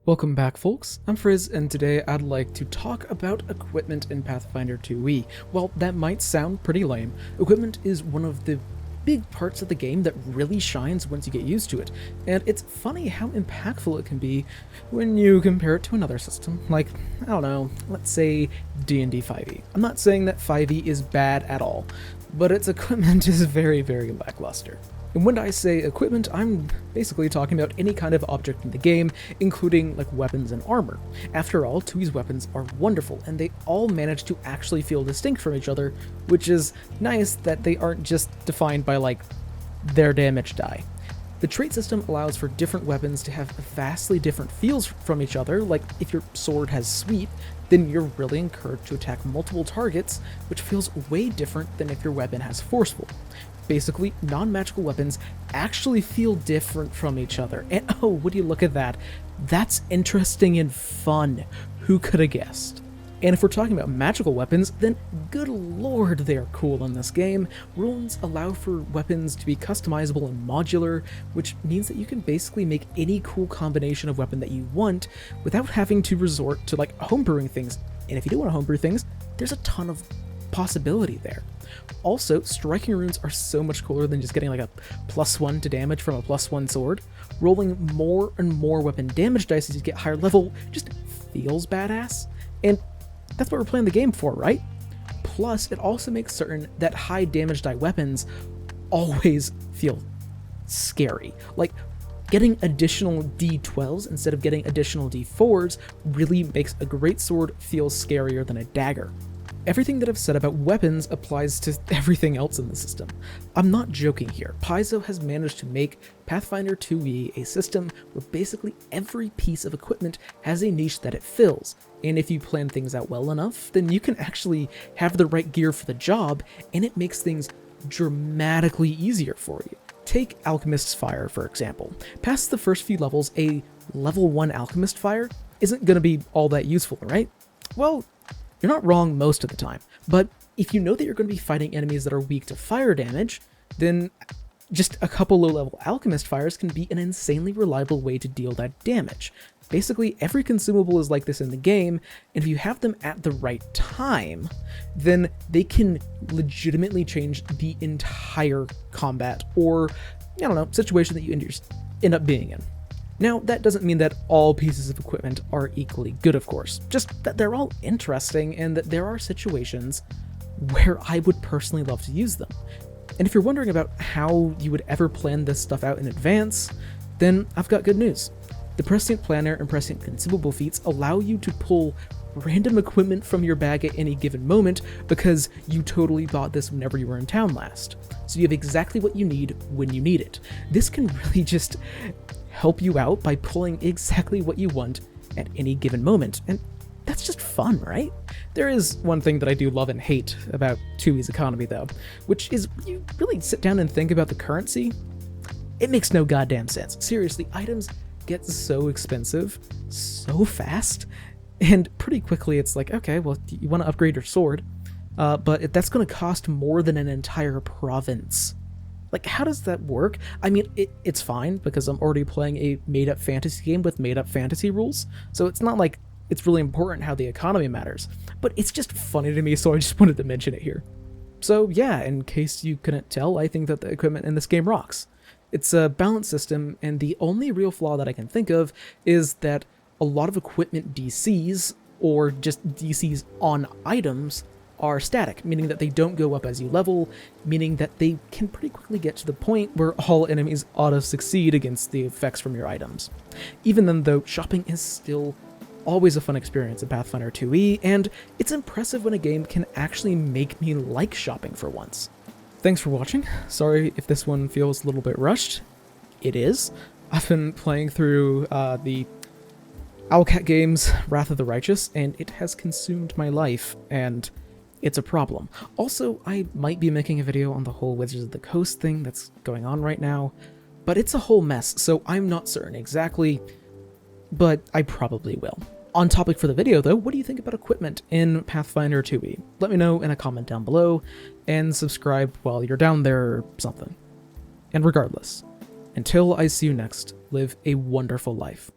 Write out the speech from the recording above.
Welcome back, folks. I'm Frizz, and today I'd like to talk about equipment in Pathfinder 2e. While that might sound pretty lame, equipment is one of the big parts of the game that really shines once you get used to it, and it's funny how impactful it can be when you compare it to another system, like, I don't know, let's say D&D 5e. I'm not saying that 5e is bad at all, but its equipment is very, very lackluster. And when I say equipment, I'm basically talking about any kind of object in the game, including like weapons and armor. After all, 2e's weapons are wonderful, and they all manage to actually feel distinct from each other, which is nice that they aren't just defined by like their damage die. The trait system allows for different weapons to have vastly different feels from each other. Like if your sword has sweep, then you're really encouraged to attack multiple targets, which feels way different than if your weapon has forceful. Basically, non-magical weapons actually feel different from each other. And oh, would you look at that? That's interesting and fun. Who could have guessed? And if we're talking about magical weapons, then good lord, they're cool in this game. Runes allow for weapons to be customizable and modular, which means that you can basically make any cool combination of weapon that you want without having to resort to like homebrewing things. And if you do want to homebrew things, there's a ton of possibility there. Also, striking runes are so much cooler than just getting like a +1 to damage from a +1 sword. Rolling more and more weapon damage dice as you get higher level just feels badass, and that's what we're playing the game for, right? Plus, it also makes certain that high damage die weapons always feel scary. Like, getting additional D12s instead of getting additional D4s really makes a great sword feel scarier than a dagger. Everything that I've said about weapons applies to everything else in the system. I'm not joking here. Paizo has managed to make Pathfinder 2e a system where basically every piece of equipment has a niche that it fills, and if you plan things out well enough, then you can actually have the right gear for the job, and it makes things dramatically easier for you. Take Alchemist's Fire, for example. Past the first few levels, a level 1 Alchemist Fire isn't going to be all that useful, right? Well, you're not wrong most of the time, but if you know that you're going to be fighting enemies that are weak to fire damage, then just a couple low-level Alchemist Fires can be an insanely reliable way to deal that damage. Basically, every consumable is like this in the game, and if you have them at the right time, then they can legitimately change the entire combat or, I don't know, situation that you end up being in. Now, that doesn't mean that all pieces of equipment are equally good, of course, just that they're all interesting and that there are situations where I would personally love to use them. And if you're wondering about how you would ever plan this stuff out in advance, then I've got good news. The Prescient Planner and Prescient Consumable feats allow you to pull random equipment from your bag at any given moment because you totally bought this whenever you were in town last. So you have exactly what you need when you need it. This can really just help you out by pulling exactly what you want at any given moment, and that's just fun, right? There is one thing that I do love and hate about 2e's economy though, which is when you really sit down and think about the currency, it makes no goddamn sense. Seriously, items get so expensive so fast, and pretty quickly it's like, okay, well, you want to upgrade your sword, but that's going to cost more than an entire province. Like, how does that work? I mean, it's fine, because I'm already playing a made-up fantasy game with made-up fantasy rules, so it's not like it's really important how the economy matters, but it's just funny to me, so I just wanted to mention it here. So yeah, in case you couldn't tell, I think that the equipment in this game rocks. It's a balanced system, and the only real flaw that I can think of is that a lot of equipment DCs, or just DCs on items, are static, meaning that they don't go up as you level, meaning that they can pretty quickly get to the point where all enemies auto-succeed against the effects from your items. Even then though, shopping is still always a fun experience in Pathfinder 2e, and it's impressive when a game can actually make me like shopping for once. Thanks for watching. Sorry if this one feels a little bit rushed. It is. I've been playing through the Owlcat games, Wrath of the Righteous, and it has consumed my life, and it's a problem. Also, I might be making a video on the whole Wizards of the Coast thing that's going on right now, but it's a whole mess, so I'm not certain exactly, but I probably will. On topic for the video though, what do you think about equipment in Pathfinder 2e? Let me know in a comment down below, and subscribe while you're down there or something. And regardless, until I see you next, live a wonderful life.